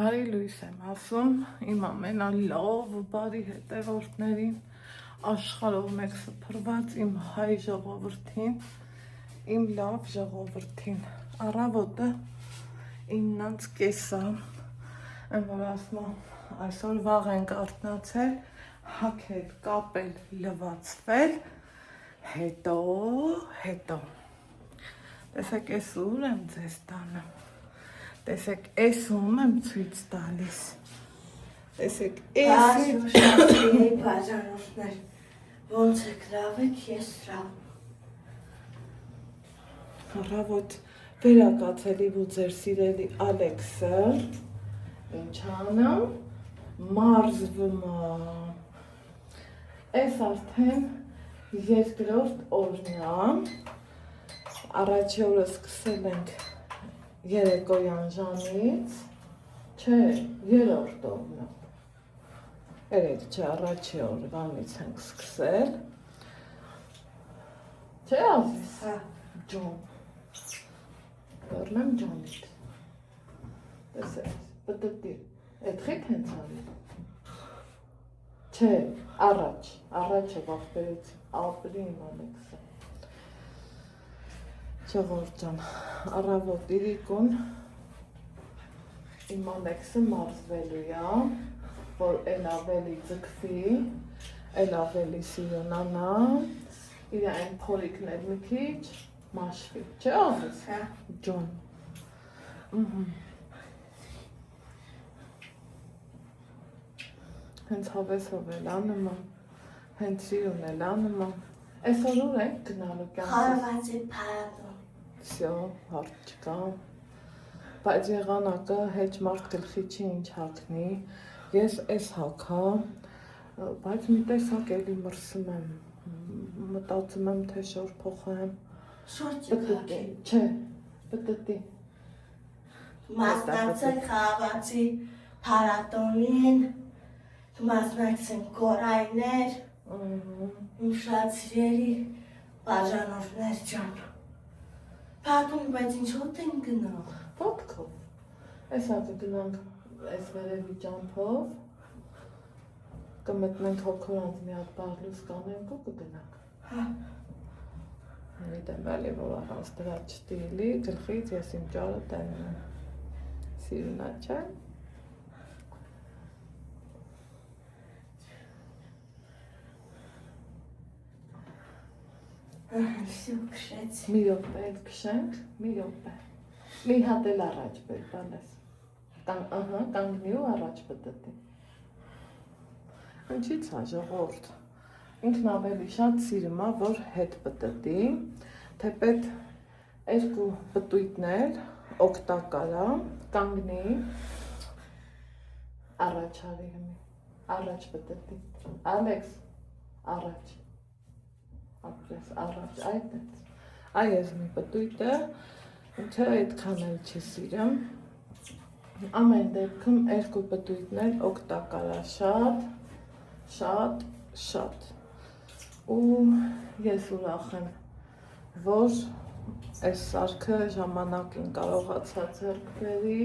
Բարի լույս եմ ասում, իմ ամենալավ ու բարի հետևորդներին, աշխարհով մեկ սփռված իմ հայ ժողովրդին, իմ լավ ժողովրդին, առավոտը 9:30 եմ որ ասում այսօր վաղ ենք արթնացել, հագել, կապել, լվացվել, հետո տեսեք ես ուր եմ ձեզ տանում, տեսեք ես ում եմ ցույց տալիս, տեսեք ես բաժանորդներ, ոնց եք լավ եք, ես լավ։ Առավոտ վերակացելի ու ձեր սիրելի Ալեքսը, ինչ անում, մարզվում ես արդեն երկրորդ օրն է, առաջի օրը սկսել ենք երեկոյան ժամից, չէ, երրորդ օրն է, երեք չէ, առաջի օրվանից ենք սկսել, չէ ազիս, ջոն, բեռնեմ ջոնիտ, տեսեք, պտտի, էդխիտ հենց արի, չէ, առաջը վախբերեցի, ապրի իմ Ալեքսը, Ժողովուրդ ջան, առավոտ իրիկուն իմ Ալեքսը մարզվելու է, որ էլ ավելի ձգվի, էլ ավելի սիրունանա, իր այն փորիկներ մի քիչ մաշվի, չէ ազես, ջոն, հենց հավեսով էլ անման, հենց սիրուն էլ անման, այսօր ուր ենք գնալու կյանքից, Խարվացի պարատոն, Всё, հարց չկա, բայց եղանակը հեչ մարդ գլխի չի ինչ հագնի, ես ես հագա, բայց մի տեսակ էլի մրսում եմ, մտածում եմ թե շոր փոխեմ, շորջը չէ, պտտի, մասնակցել խաղացի պարատոնին, մասնակցել կորայներ, իմ շատ սիրելի բաժանորդներ ջան, Պարատոն, բայց ինչոտ ենք գնալ, ոտքով, այս հատը գնանք այս վերևի ճամփով, կմտնենք հոգորանց մի հատ բաղլուս կանենք ու կգնանք, Գիտեմ էլի, որ առանց դրա չտիլի, գլխից ես իմ ճարը տենում եմ, սիրունա չէ, Всё, քշեցի, մի րոպե էլ քշենք, մի րոպե, մի հատ էլ առաջ բեր բալես, կանգնի ու առաջ պտտի, ինչից է ժողովուրդ, ինքն ավելի շատ սիրում է, որ հետ պտտի, թեպետ երկու պտույտներ օգտակար է, կանգնի, առաջ արի հիմի, առաջ պտտի, Ալեքս, առաջ, ապրես առաջ, այ ես մի պտույտը, ինչը այդքան էլ չի սիրում, ամեն դեպքում երկու պտույտներ օգտակար է շատ, ու ես ուրախ եմ, որ այս սարքը ժամանակին կարողացա ձեռք բերի,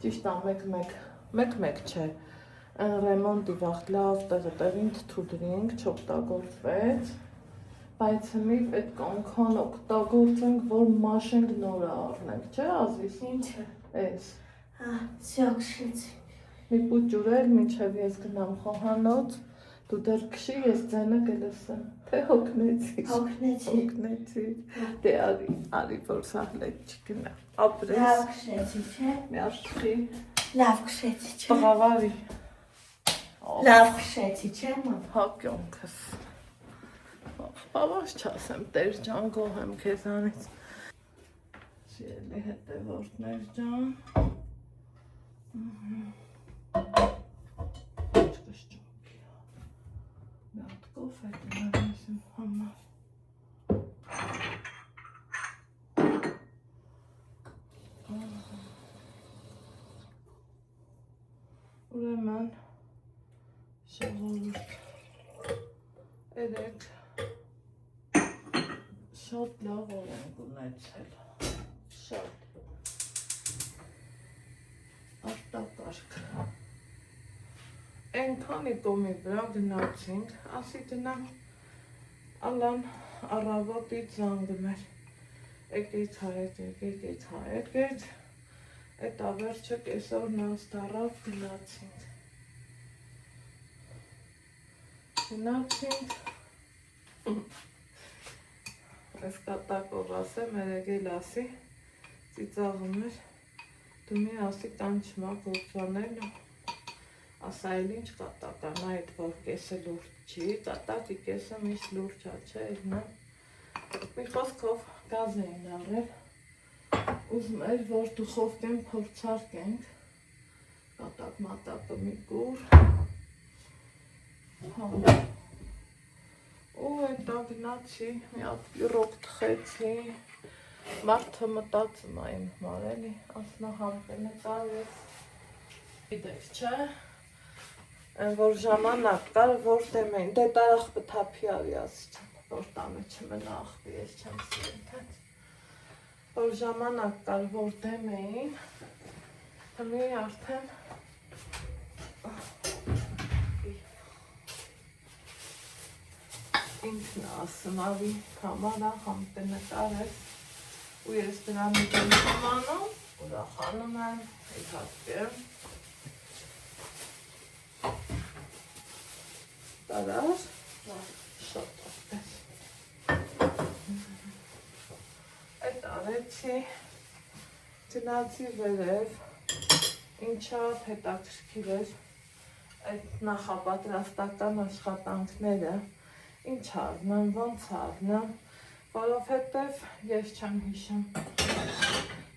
ճիշտ է մեկ չէ, ռեմոնտի վաղ լավ տեղին թթուդրինք չօգտագործվեց, բայց հիմի պետք է անգան օգտագործենք, որ մաշենք նորը առնենք, չէ ազիս, ինչը, ես, всё, քշեցի, մի պուճուրել, մինչև ես գնամ խոհանոց, դու դեռ քշի, ես ձենը կլսեմ, թե հոգնեցի, դե արի, որ սահլետ չգնա, ապրես, լավ քշեցի, չէ, միաշխի, լավ քշեցի, չէ, բղավարի, լավ քշեցի, չէ, ման, հա կյոնքս, բավաս չասեմ, տեր ջան, գոհ եմ քեզանից, սիրելի հետևորդներ ջան, չկշճոքի, մի հատ կոֆե տնեմ ես իմ համար, ուրեմն, ժողովուրդ, երեք շատ լավ օր ենք ունեցել, շատ, հարկ։ Այնքանի տոմի վրա գնացինք, ասի գնամ Ալան առավոտից զանգում էր, եկեք հայեք, այդ ավերջը կեսօր նանց դարավ գնացինք, այս կատակով ասեմ, երեգել ասի, ծիծաղում էր, դու մի ասի կանչմա գործանելը, ասա էլ ինչ կատական, այդ որ կեսը լուրջ չի, կատակի կեսը միշտ լուրջ չէ, մի խոսքով գազ էին արել, ուզում էր, որ դուխովկեն փորձարկենք, կատակ մատակը մի կուր, ու հետա գնացի, մի հատ պյուրոկ թխեցի, մարդը մտածում այն մարելի, ասնա համպեն է կարես, գիտեք չէ, որ ժամանակ կար, որ դեմ էին, դե տարախ բթապի արի ասիչան, որ տանը չմնա աղբի, ես չեմ սիրին թենց, որ ժամանակ կար, որ դեմ էին, հմի արդեն, ինքն ասում ավի կամարա համպեն է կարես, ու ես դրանի դեմ համանում, ուրախանում եմ, իհարկե, տարար, շատ աղբես, այդ արեցի, գնացի վերև, ինչա հետաքրքիր էր, այդ նախապատրաստական աշխատանքները, ինչ առնեմ, ոնց առնեմ, որովհետև ես չեմ հիշում,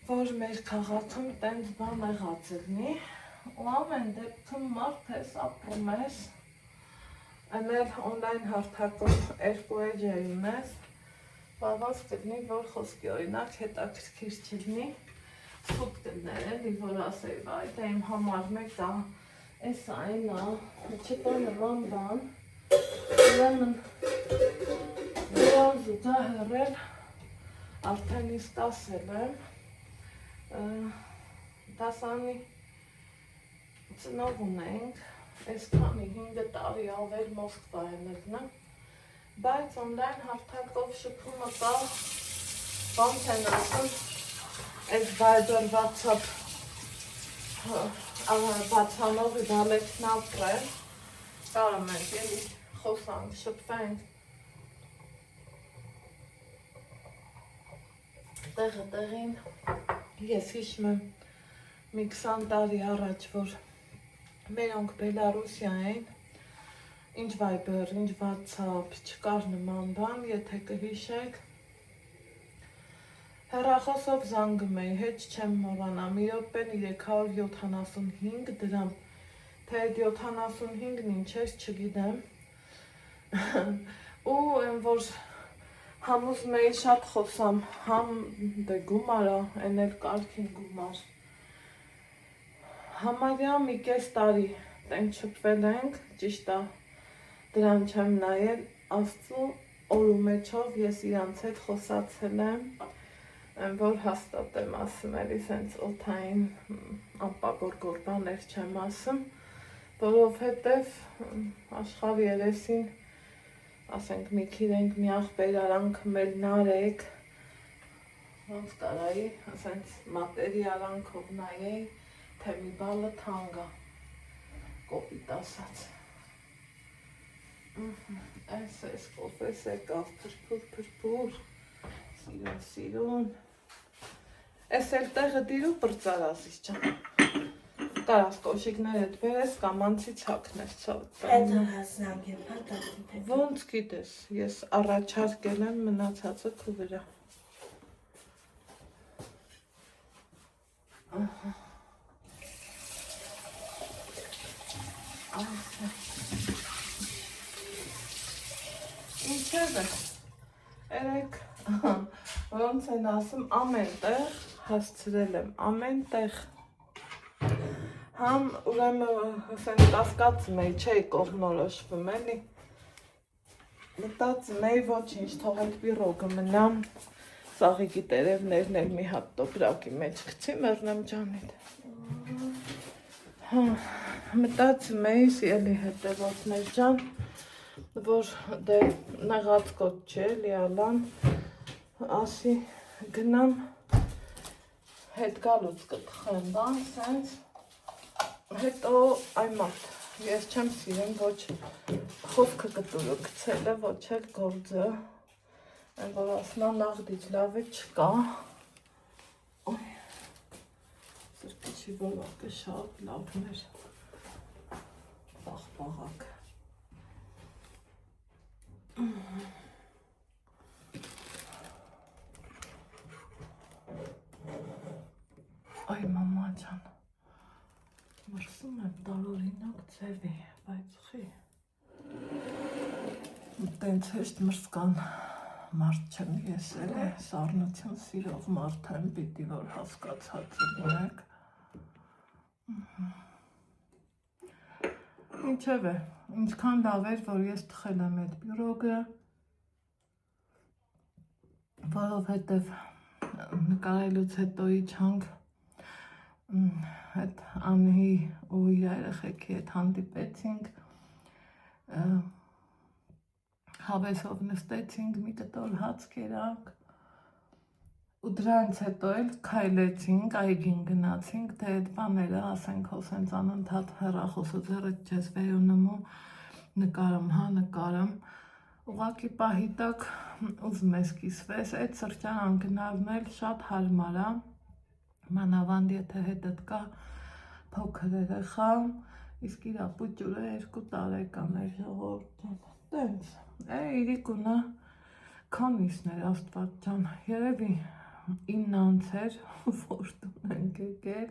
որ մեր քաղաքում տենց բան եղած եղնի, ու ամեն դեպքում մարդ ես ապրում ես, անել օնլայն հարթակով 2 էջեր ունես, բավաց կլինի, որ խոսքի օրինակ հետաքրքիր չլինի, սուտ կլներ էլի, որ ասեի, վայ, դա իմ համար մեկ ա, ես այն ա, չտա նման բան, ուրեմն դրան զուգահեռել արդեն իսկ ասել եմ, դասանի ծնող ունենք, այսքանի 5 տարի ավել Մոսկվա եմ եղնեմ, բայց օնլայն հարթակով շփումը կա, ոնց են ասում, այս Viber WhatsApp բացանով դալեքն ապրել, կարում ենք էլի խոսանք, շփվենք, տեղը տեղին, ես հիշում եմ մի 20 տարի առաջ, որ մերոնք Բելարուսիա էին, ինչ Viber, ինչ WhatsApp, չկար նման բան, եթե կհիշեք, հեռախոսով զանգում էի, հետ չեմ մոռանա, մի րոպեն 375 դրամ, թե այդ 75-ն ինչ ես չգիտեմ, ու են որ համուզում էի շատ խոսամ, համ դե գումարա, են էլ կարգին գումար, համարյա մի կես տարի տենք շփվել ենք, ճիշտ է, դրան չեմ նայել, աստծու օրու մեջով ես իրանց հետ խոսացել եմ, որ հաստատ եմ ասում էլի սենց օթային անպագոր բաներ չեմ ասում, որովհետև աշխարհի երեսին, ասենք մի քիչ մի աղբեր արանք մեր նարեք, ոնց կարայի, ասենց մատերիալանքով նայեի, թե մի բալը թանկ ա, կոպիտ ասած, այս կոպես եկավ, փրփուր, սիրուն, այս էլ տեղը դիրու պրծարազիս չան, կարաս կոշիկներդ բերես կամ անցի ցակնես ցավտ։ Հետո հասնանք եմ հատակի։ Ոնց գիտես, ես առաջարկել եմ մնացածը քո վրա։ Ինչև է, երեք, ոնց են ասում, ամեն տեղ հասցրել եմ, ամեն տեղ Համ ուրեմն կասկածում էի, չէի կողմնորոշվում էլի, մտածում էի ոչինչ, թող այդ պիրոգը մնամ, սաղիկի տերևներն էլ մի հատ տոպրակի մեջ գցի մեռնեմ ջանիդ։ Մտածում էի էլի հետևորդներ ջան, որ դե նեղած կոտ չէ, լիալան, ասի գնամ հետ գալուց կտխեմ, բան, սենց, հետո այմատ, ես չեմ սիրեմ ոչ խոսքը կտուրը գցելը, ոչ էլ գործը, այն որ ասնա նաղդիչ լավ է չկա, սրկիչի ոլորտը շատ լավն էր, բաղբաղակ, այ մամա ջան, մրսում եմ տարօրինակ ձևի, բայց խի, տենց հեշտ մրսկան մարդ չեմ ես էլի, սառնություն սիրող մարդ եմ, պիտի որ հասկացած լինեք, ինչև է, ինչքան լավ էր, որ ես թխել եմ այդ բյուրոգը, որովհետև նկարելուց հետո իջանք այդ Անհի ու իր երեխեքի հետ հանդիպեցինք, հավեսով նստեցինք, մի կտոր հաց կերանք ու դրանից հետո էլ քայլեցինք, այգին գնացինք, թե այդ բաները ասենք հոսենց անընդհատ հեռախոսը ձեռդ չես վերունում ու նկարում, ուղղակի պահի տակ ուզում ես կիսվես, այդ սրճարան գնալն էլ շատ հարմար է, մանավանդ եթե հետդ կա փոքր երեխա, իսկ իրա պուճուրը 2 տարեկան էր ժողովուրդ, տենց, իրիկունը քանիսն էր Աստված ջան, երևի 9 էր, որ տուն ենք եկել,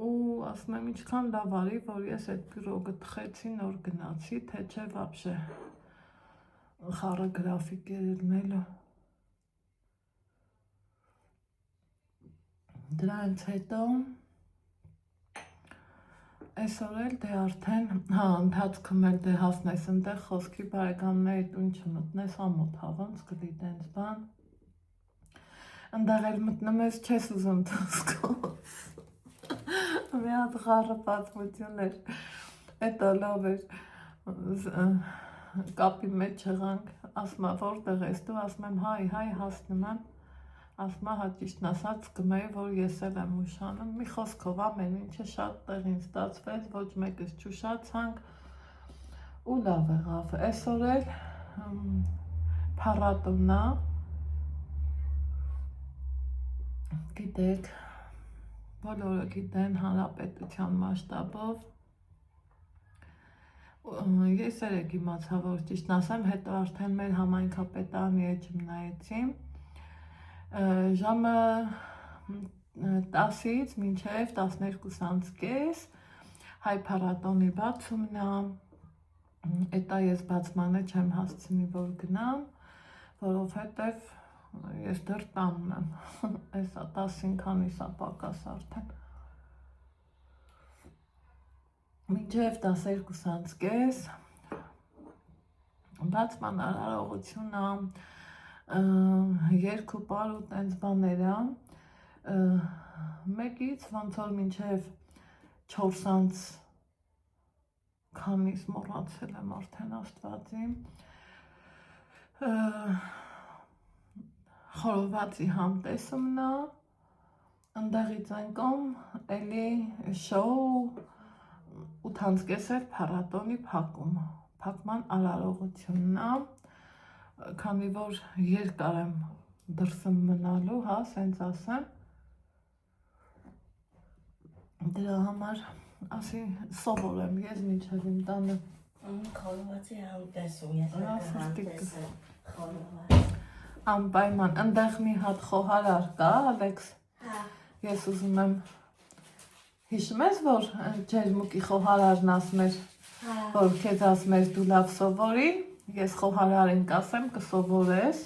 ու ասում եմ ինչքան լավ արի, որ ես այդ բյուրոգը թխեցի, նոր գնացի, թե չէ վաբշե խառը գրաֆիկ էր ելնելու, դրանից հետո այսօր էլ դե արդեն, ընթացքում էլ դե հասնես ընդեղ խոսքի բարեկամների տուն չմտնես ամոթ հավանց կլի տենց բան, ընդեղ էլ մտնում ես չես ուզում թոսկոս, մի հատ խառը պատմություն էր, էտա լավ էր, կապի մեջ եղանք, ասում որտեղ ես դու, ասում եմ հայ հասնում եմ, ասում հա ճիշտն ասած կմեի, որ ես էլ եմ ուշանում, մի խոսքով ամեն ինչը շատ տեղին ստացվեց, ոչ մեկս չուշացանք ու լավ եղավ, այսօր էլ փառատոնա, գիտեք, բոլորը գիտեն հանրապետության մասշտաբով, ես երեկ իմացա, որ ճիշտն ասեմ, հետո արդեն մեր համայնքապետարանի էջում նայեցի, ժամը 10-ից մինչև 12:30 հայ փառատոնի բացումն է, էտա ես բացմանը չեմ հասցնի, որ գնամ, որովհետև ես դեռ տանն եմ, էսա 10-ին քանիսա պակաս արդեն, մինչև 12:30 բացման արարողությունը, երկու պար ու տենց բաները, մեկից ոնց որ մինչև 4 քանիս մոռացել եմ արդեն Աստվածի, խորովածի համտեսումն է, ընդեղից ընկում էլի շոու 8:30 էր փառատոնի փակման արարողությունն է, քանի որ երկար եմ դրսում մնալու, հա, սենց ասեմ, դրա համար ասի սովոր եմ ես մինչև իմ տանը Խորովածի համտեսում, ես համտեսը, խորոված անպայման, ընդեղ մի հատ խոհարար կա, Ալեքս, ես ուզում եմ, հիշում ես, որ ջերմուկի խոհարարն ասում էր, որ քեզ ասում էր դու լավ սովորի, ես խոհարարին կասեմ, կսովորես,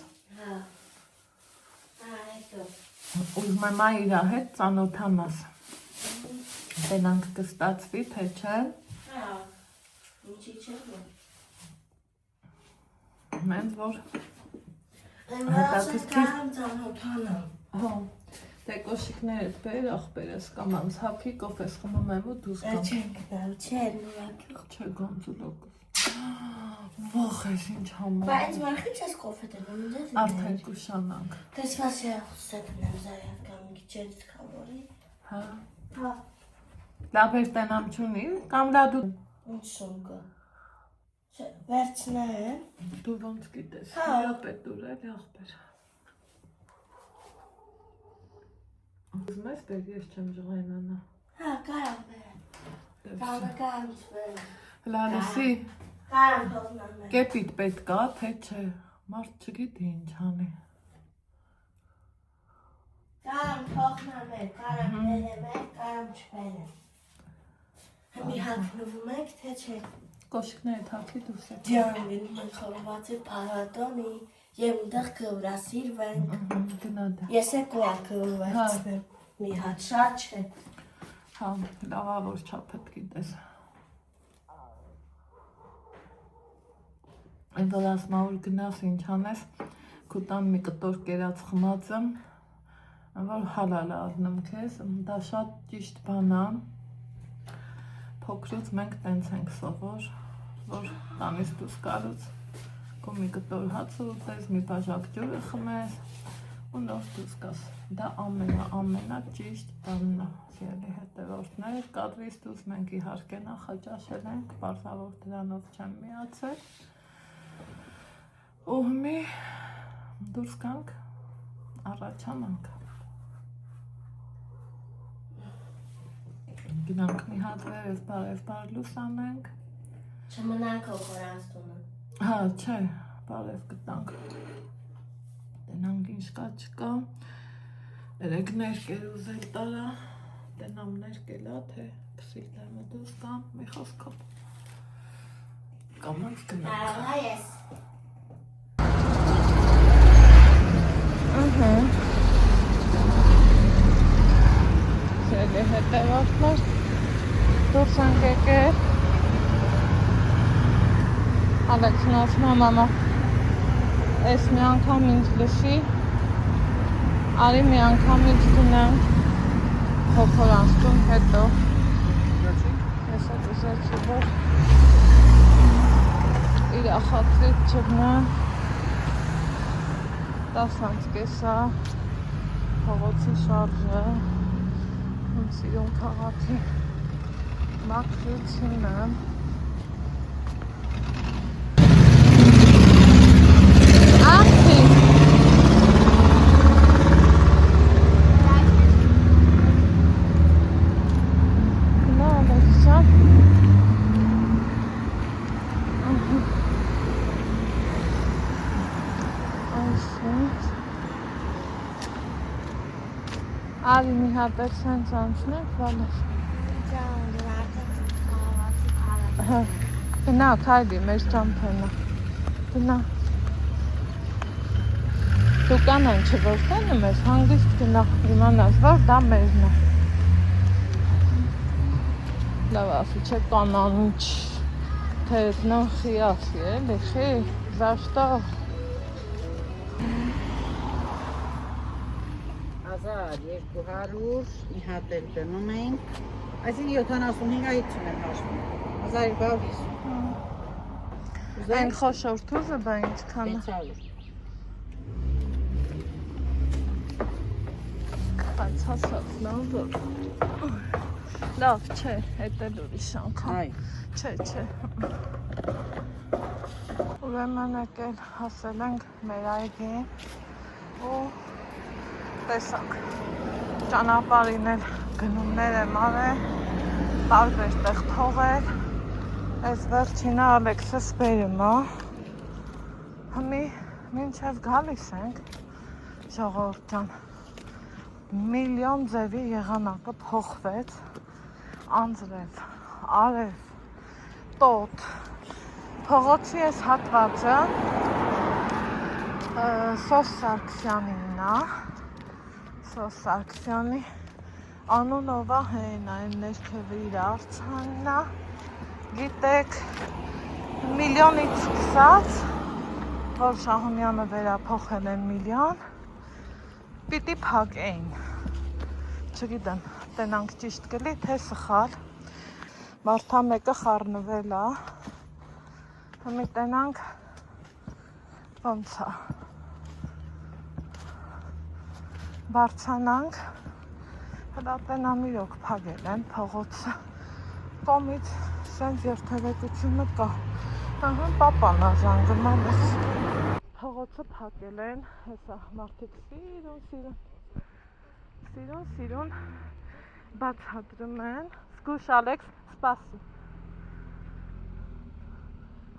ուզում եմ իրա հետ ծանոթանաս, տենանք կստացվի, թե չէ, ինչի չէ, մենց որ հետաքրքիր ծանոթանամ, դե Թե կոշիկներդ բեր, ախպերս կամ անցափի, կոֆես խմում եմ ու դուս կամ։ Չենք դալ, չեն նորակիղ։ Չէ գոնցուլոկս։ Ոխ ես ինչ համով։ Բայց մարխի չես կոֆե դնում, ինձ Արդեն կուշանանք։ Դες վասյա խուսետնեմ զայատ կամ մի քիչ էլ կավորի։ Հա։ Հա, Լաբեր տենամ չունի, կամ լադու։ ինչ սունկը։ Վերցնեմ։ Դու ոնց գիտես։ Հա։ Իրապետ դուր էլ ախպեր։ Ուզում ես բեր, ես չեմ ժղայնանա։ Հա, կարամ բեր։ Կարամ բեր։ Լալիսի, Կարամ թողնամ բեր։ կեպիտ պետք կա, թե չէ, մարդ չգիտի ինչ անի։ Կարամ թողնամ բեր, կարամ բերեմ եք, կարամ չբերեմ։ Մի հագնվում եք, թե չէ։ Կոշիկները թափի դուրս է։ Ջանին մենք խորոված է պարատոնի և ունդեղ կվրասիրվենք։ Գնա դա։ Ես է կուակը վերցնեմ, մի հատ շատ չէ։ Հա, լավա որ չապետ գիտես։ Այն որ ասմա որ գնաս ինչ անես, կուտան մի կտոր կերած խմած եմ, որ հալալ առնում քեզ, դա շատ ճիշտ բան է։ Փոքրուց մենք տենց ենք սովոր, որ տանից դուրս գալուց քո մի կտոր հաց ուտես, մի բաժակ ջուրը խմես ու նոր դուրս գաս։ Դա ամենա ճիշտ բանն է, սիրելի հետևորդներ, կադրից դուրս մենք իհարկե նախաճաշել ենք, պարզավոր դրանով չեմ միացել։ Ու հիմի դուրս գանք, առաջանանք։ Գնանք մի հատ բարև լուսանենք։ Չմնանք օգորանց տունը։ Հա, չէ, բարև գտանք։ Տենանք ինչ կա չկա։ Երեք ներկեր ուզել տարա, տենամ ներկելա, թե քսիլները դուրս կան, մի խոսքով։ Կամած գնանք։ Կարողա ես։ Սիրելի հետևորդներ, դուրս ենք եկել։ Ալեքսն ասում է մամա, ես մի անգամ ինձ լսի, արի մի անգամ ինձ գնանք Խոքորանց տուն հետո։ Ես էլ ուզեցի, որ իր ախացրից չգնան 10:30 փողոցի շարժը, իմ սիրուն քաղաքի մաքրությունը։ Ախի Նա լսա Արի մի հատ էլ սենց անցնենք, վալես։ Գնա, քայլի, մեր ճամփենը։ Գնա։ Դու կանան չվորտենում ես, հանգիստ գնա, իմանաս, որ դա մերն է։ Լավ ասի, չէ կանանուչ, թե նոն խիասի, էլի, խի, զաշտա։ 1200 մի հատ էլ դնում ենք, այսինքն 75-ից չունեմ հաշվում, 1250։ Այն խոշոր թուզը բա ինչքան է։ 500։ Բայց հասած լավ որ։ Լավ, չէ, հետ էլ ուրիշ անգամ։ Այ։ Չէ։ Ուրեմն եկել հասել ենք մեր այգին ու տեսանք ճանապարհին էլ գնումներ եմ արել, տարբեր տեղ թողել, այս վերջինը Ալեքսս բերում է, հիմի մինչև գալիս ենք, ժողովուրդ ջան, միլիոն ձևի եղանակը փոխվեց, անձրև, արև, տոտ, փողոցի այս հատվածը Սոս Սարգսյանինն է, Սոս Սարգսյանի անունով է հեն այն ներքևը իր արձանն է, գիտեք, միլիոնից սկսած, որ Շահումյանը վերափոխել են միլիոն, պիտի փակեին, չգիտեմ, տենանք ճիշտ կլի, թե սխալ։ Մարդա մեկը խառնվել է։ Մի տենանք ոնց է։ Բարձանանք։ Հլա տենամիրոք փագել են փողոցը։ Կոմից սենց երթևեկությունը կա։ Ահա պապան ազանգում է մեզ։ Փողոցը փակել են, հեսա մարդիկ սիրուն բացատրում են։ Սկուշ Ալեքս, սպասի։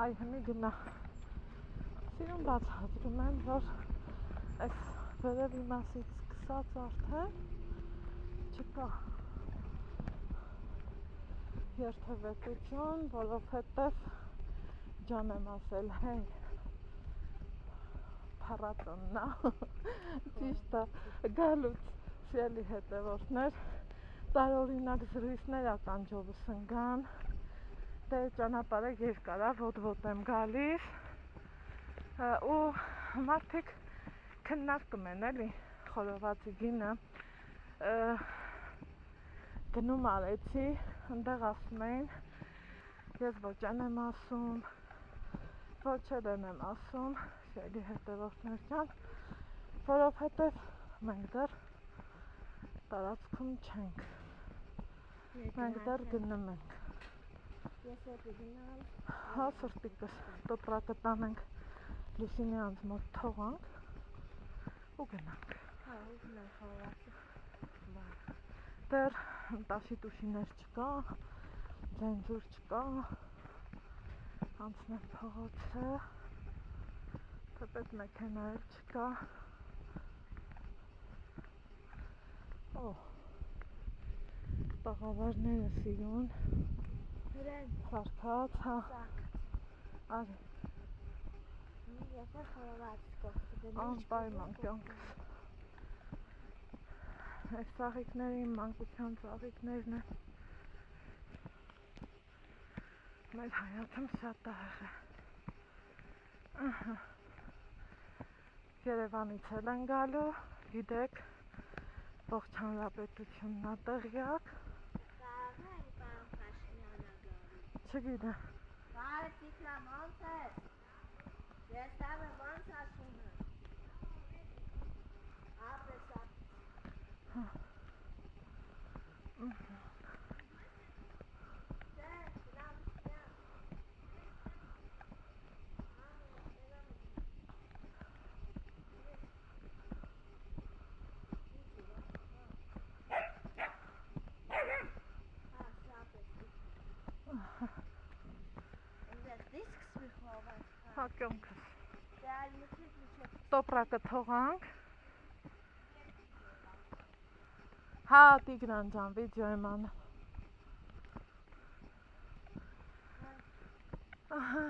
Այ հիմի գնա։ Սիրուն բացատրում են, որ այս վերևի մասից սկսած արդեն չկա երթևեկություն, որովհետև ջան եմ ասել, հեյ փառատոնն է, ճիշտ է, գալուց սիրելի հետևորդներ, տարօրինակ զրույցներ ականջովս ընկան, դե ճանապարհը երկար է, ոտ-ոտ եմ գալիս ու մարդիկ քննարկում են էլի խորովածի գինը գնում արեցի, ընդեղ ասում էին, ես ոչ եմ ասում, ոչ էլ եմ ասում, սիրելի հետևորդներ ջան, որովհետև մենք դեռ տարածքում չենք, մենք դեռ գնում ենք։ Ես էդի գնամ։ Հա սրտիկս, տոպրակը տանենք Լուսինի անց մոտ թողանք ու գնանք։ Հա, ու գնանք խորովածի։ Դեռ տաշի-տուշիներ չկա, ձենձուր չկա, անցնեմ փողոցը, թեպետ մեքենա էլ չկա։ Տաղավարները սիրուն, սարքած, հա, արի, Ես էլ խորովածի կողքը գնամ։ անպայման կյանքս։ Այս ծաղիկները իմ մանկության ծաղիկներն են։ Մեր հայացում շատ ահեղ է։ Երևանից էլ են գալու, գիտեք, ողջ հանրապետությունն է տեղյակ։ Կարողն է պարոն Փաշինյանը գալու։ Չգիտեմ։ Բարև Տիկնամ, ոնց ես։ Ես եմ ոնց ասում եմ։ Ապես ապես։ Հա կյանքս։ Տոպրակը թողանք։ Հա Տիգրան ջան, վիդեո եմ անում։ Ահա,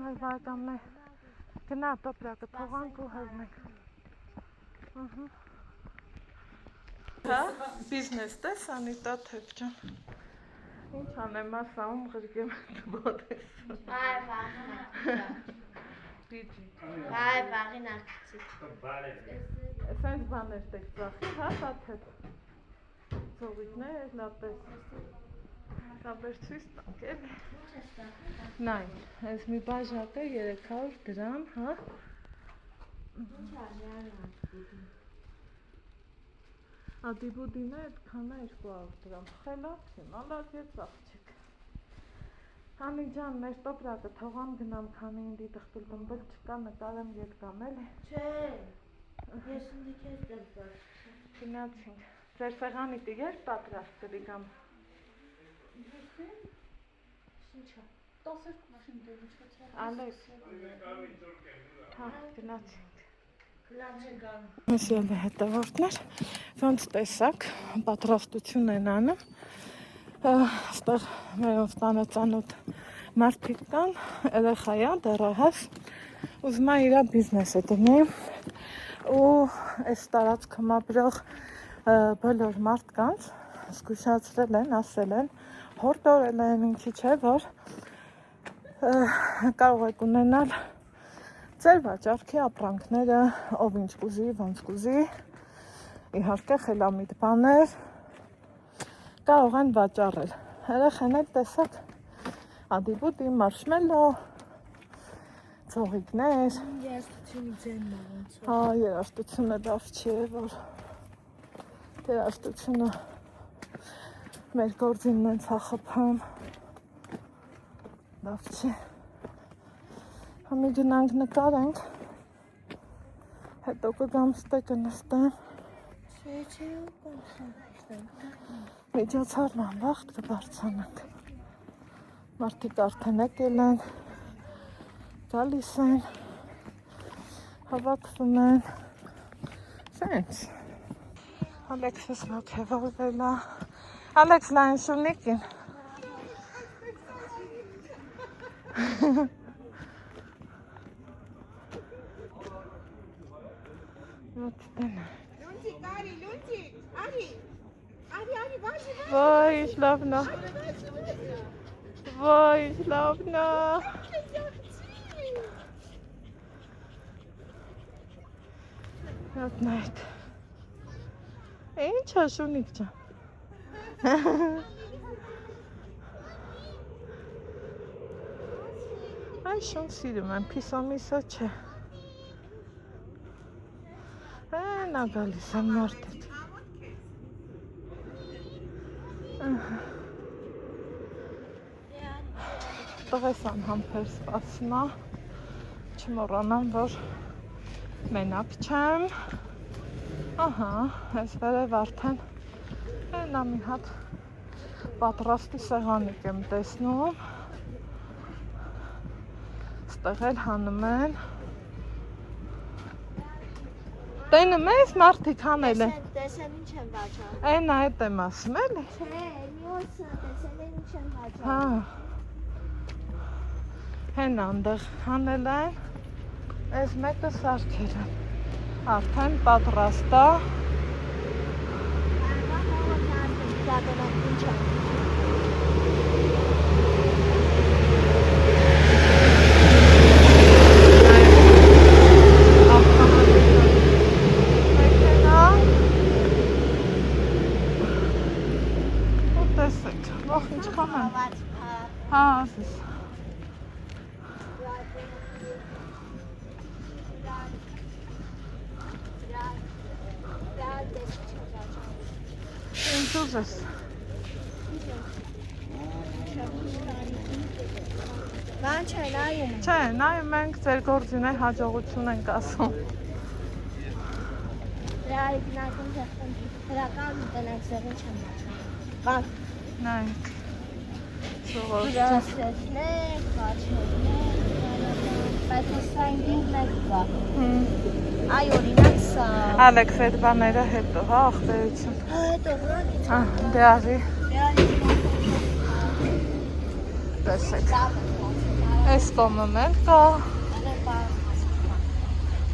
մեր բարեկամներ գնա տոպրակը թողանք ու հեռնենք։ Հա, բիզնես տես Անիտա Թեփ ջան։ Ինչ անեմ, ասում ղրգեմ դբոդես։ Հայ վաղին Պիջի։ Հայ վաղին ակցի։ Սենց բաներ տեք ծախի, հա Թեփ։ Ծովիկներ, լապես։ Լապես ցույց տանք էլի։ Նայ, այս մի բաժակ է 300 դրամ, հա։ Ինչ արժան ակցի։ Ադիբուդինը այդքան է 200 դրամ, խելոք չի, մալադեց աղջիկ։ Հանի ջան, մեր տոպրակը թողամ գնամ, քանի ինձ տխտուլտմբել չկա, նկարեմ եկամ էլի։ Չէ, ես ինձ քեզ դեպար։ Գնացինք, ձեր սեղանիտը երբ պատրաստ կլի կամ։ Ինչա։ 12 մաշին դեպի Ալեքս, հա, գնացինք։ Գնացինք։ Սիրելի հետևորդներ, ոնց տեսակ, պատրաստություն են անում, այստեղ մերոնց տանոթ մարդիկ կան, երեխա է, դեռահաս, ուզում է իր բիզնեսը դնի ու այս տարածքում ապրող բոլոր մարդկանց զգուշացրել են, ասել են, հորդորել են, ինչի՞ չէ, որ կարող եք ունենալ ձեր վաճառքի ապրանքները, ով ինչ կուզի, ոնց կուզի, իհարկե խելամիտ բաներ, կարող են վաճառել։ Երեխան էլ տեսակ ադիբուտի, մարշմելո, ծողիկներ։ Երաժշտությունից են ոնց։ Հա, երաժշտությունը լավ չի, որ երաժշտությունը մեր գործին նենց հախփում։ Լավ չի։ Համի գնանք նկարենք, հետո կգամ ստեկը նստեմ։ Չէ, կանխեմ։ Միջոցառման վաղտ կբարձանանք։ Մարդիկ արդեն եկել են, գալիս են, հավաքվում են, սենց։ Ալեքսս ոգևորվել է։ Ալեքս լայն շունիկին։ Ո՞ց տենա։ Вой, славно. Вой, славно. Вот на это. Ինչաշունիկ ջան։ Այ շուն սիրում եմ, պիսամիսա չէ։ Նա գալիս են մարդիկ։ Տղես անհամբեր սպասում է, չմոռանամ, որ մենակ չեմ։ Ահա, այս վերև արդեն նա մի հատ պատրաստի սեղանիկ եմ տեսնում։ Ստեղ էլ հանում են։ Տենը մեզ մարդիկ հանել են։ Տեսել ինչ են վաճառ։ Այն այդ եմ ասում էլի։ Չէ, մյուսը տեսել են ինչ են վաճառ։ Հա։ Հեն անդեղ հանել են, այս մեկը սարքել են, արդեն պատրաստ է։ Ու տեսեք, ոխ ինչքան են։ Հա, ասես։ Ինչ ուզես։ Բան չէ, նայում։ Չէ, նայում ենք ձեր գործին է հաջողություն ենք ասում։ Ռեալի գնացում ձեղտեն հրական տնենք զեղին չեմ վաճառ։ Բան։ Նայենք։ Ժողովուրդ։ Գրասեցնեք, վաճառեք, բայց սա ինքն է կա։ Այ օրինակ սա։ Ալեքս այդ բաները հետո, հա, ախտերություն։ Հետո վրանից։ Դե արի, տեսեք։ Այս կոմը մեր կա,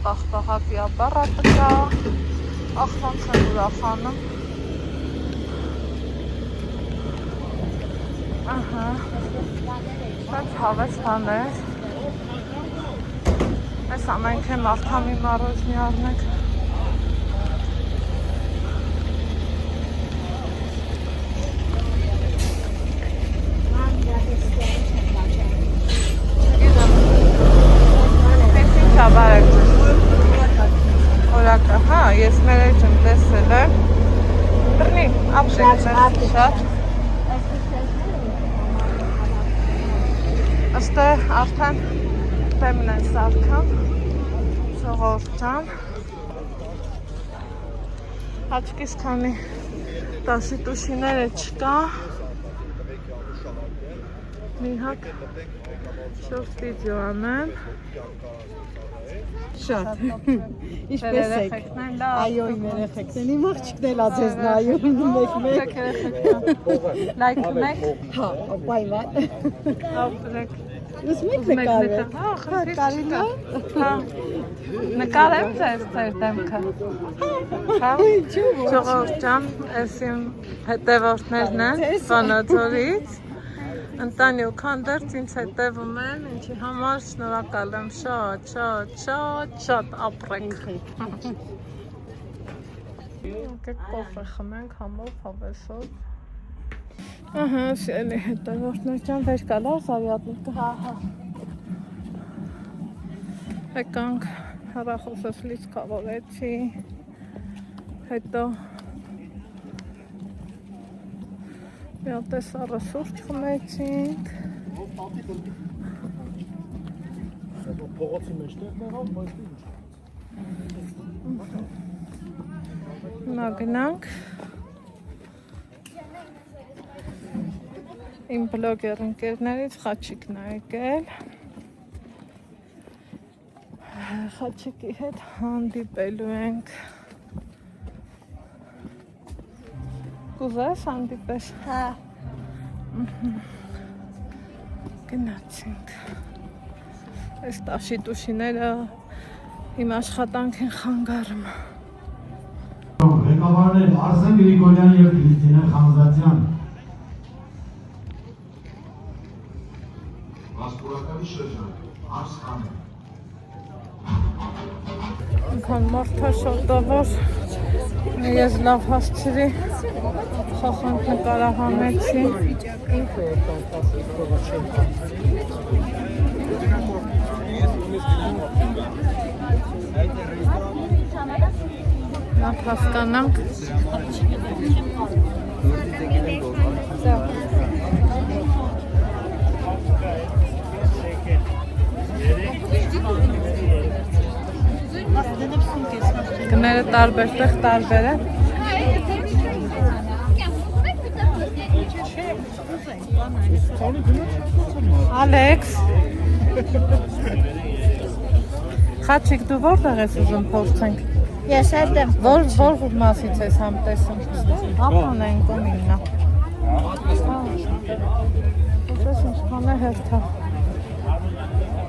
պաղպաղակի ապարատը կա, ախվանց են ուրախանում։ Ահա, շատ հավես բաներ։ Այս ամենք է մարդամի մարոզնի արնեք։ Օրակը, հա, ես մեր էջ եմ տեսել եմ, բրնի, ապշենք շատ, ըստե արդեն թեմն են սարքան, ժողովուրդ ջան, հաճկիս քանի տասի տուշիները չկա, մի հակ շորտ վիդեո անեմ, Շատ։ Ինչպես եք։ Այո, իմ երեխեքն են, իմ աղջիկն էլ ածես նայում մեկ-մեկ։ Լայքում եք, Հա, պայման։ ապրեք, Ուզում եք նկարել։ կարելի է, նկարեմ ձեզ ձեր դեմքը, ժողովուրդ ջան, այս իմ հետևորդներն են, Վանաձորից, ընտանի ու քանդերց ինձ հետևում են, ինչի համար շնորհակալ եմ, շատ ապրենք։ Եկեք կոֆե խմենք համով հավեսով, Ահա, սելի հետևորդներ ջան, վեր կալա զարյատնիկը։ Հա։ Եկանք հեռախոսս լիցքավորեցի, հետո մի հատ սառը սուրճ խմեցինք։ Փողոցի մեջտեղն եղավ, բայց ինչ։ Հիմա գնանք իմ բլոգեր ընկերներից Խաչիկն է եկել։ Խաչիկի հետ հանդիպելու ենք։ Կուզես հանդիպես։ Հա։ Գնացինք։ Այս տաշի տուշիները իմ աշխատանք են խանգարում։ Ղեկավարներ Արսեն Գրիգորյան եւ Քրիստինե Խանզադյան։ Վասպուրականի շրջան Արսխանը։ Ինքան մարդը շոտավոր ես լավ հասցրի խախանք նկարահանեցի։ Ինքը տասի փողը չեմ Լավ հասկանանք։ Գները տարբեր տեղ տարբեր է։ Ալեքս Խաչիկ, դու որտեղ ես ուզում փորձենք։ Ես հետ եմ։ Որ մասից ես համտեսում։ Ափան են կոմիննա։ Ուզես ինչքան է հերթա։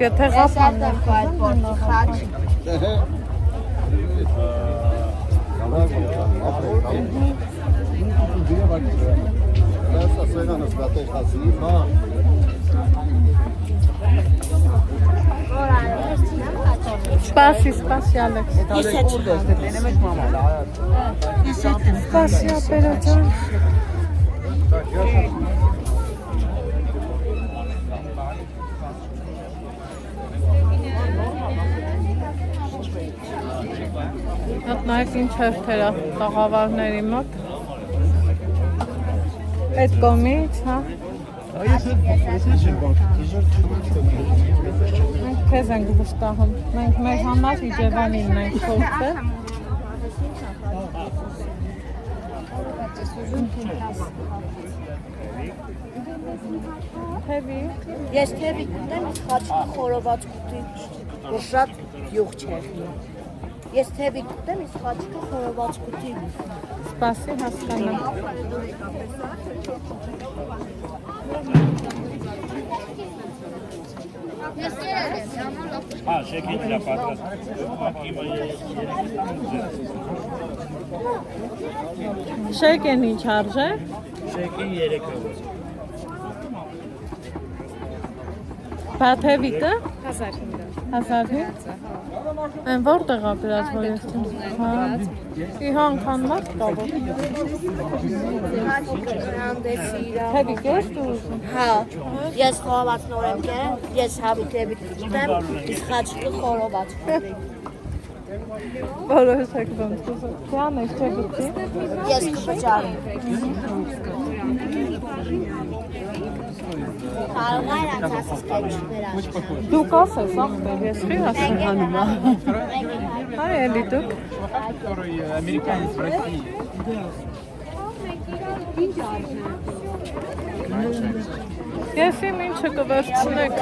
Եթե ղափան Ես այդ պորտի խաչի։ Սպասի, Ալեքս։ Ես հետ Սպասի, ապերաջան։ Հատ նայեք ինչ հերթերա տաղավարների մոտ։ Այդ կոմից, հա։ Մենք քեզ ենք վստահում։ Մենք մեր համար Իջևանին ենք փորձել։ Թևի։ Ես թևի կուտեմ, իսկ խաչի խորոված կուտի, որ շատ յուղ չէ։ Ես թևի կուտեմ, իսկ խաչի խորոված կուտի։ Սպասի, հասկանամ։ շեքին դրա պատրաստ։ Շեյքեն ինչ արժե։ Շեքին 3 եվրո։ Բաթևիկը 1500։ Են որտեղ է գրած, որ ես չեմ։ Հա։ Իհանքան մարդ կա որ։ Թևիկ ես դու ուզում։ Հա, ես խորոված նոր եմ կերել, ես հավի թևի կուտեմ, իսկ խաչի խորոված կուտի։ Որոշեք ոնց ուզում։ Քյան ես չէ գտի։ Ես կպճարեմ։ Կարող է անցածս կեչներ աշխան։ Դու կասես, ախպեր, ես խի հասկանանում եմ։ Հայ էլի դուք։ Ամերիկանից в России։ Ես իմ ինչը կվերցնեք։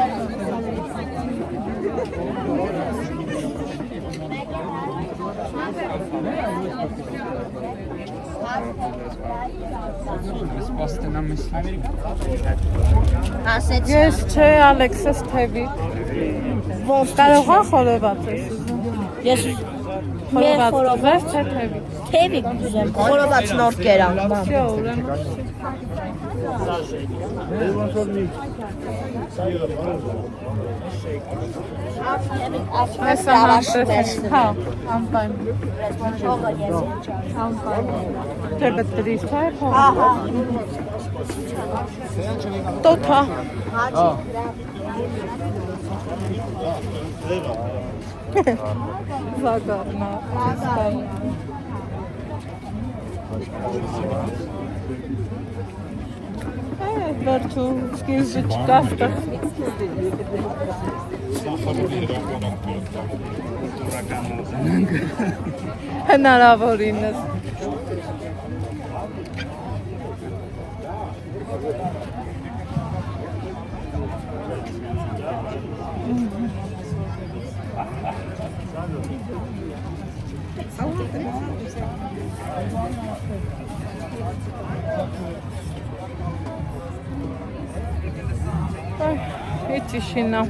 Ասեցի։ Ես չէ, Ալեքսես թևի։ Ոնց Կարող է խորոված ես ուզում։ Ես Խորոված ուզես, թե թևի։ թևի կուզեմ, խորոված նոր կերամ։ Всё, ուրեմն։ Ես համտեսես, հա, անպայն։ Փողը ես։ Անպայն։ Դե պետք է դրիս չէ, փող։ Ահա։ Տոթա։ Վագարնա։ Վերջու սկիզբը չկա։ Հնարավորինս։ Ay, hiç işine.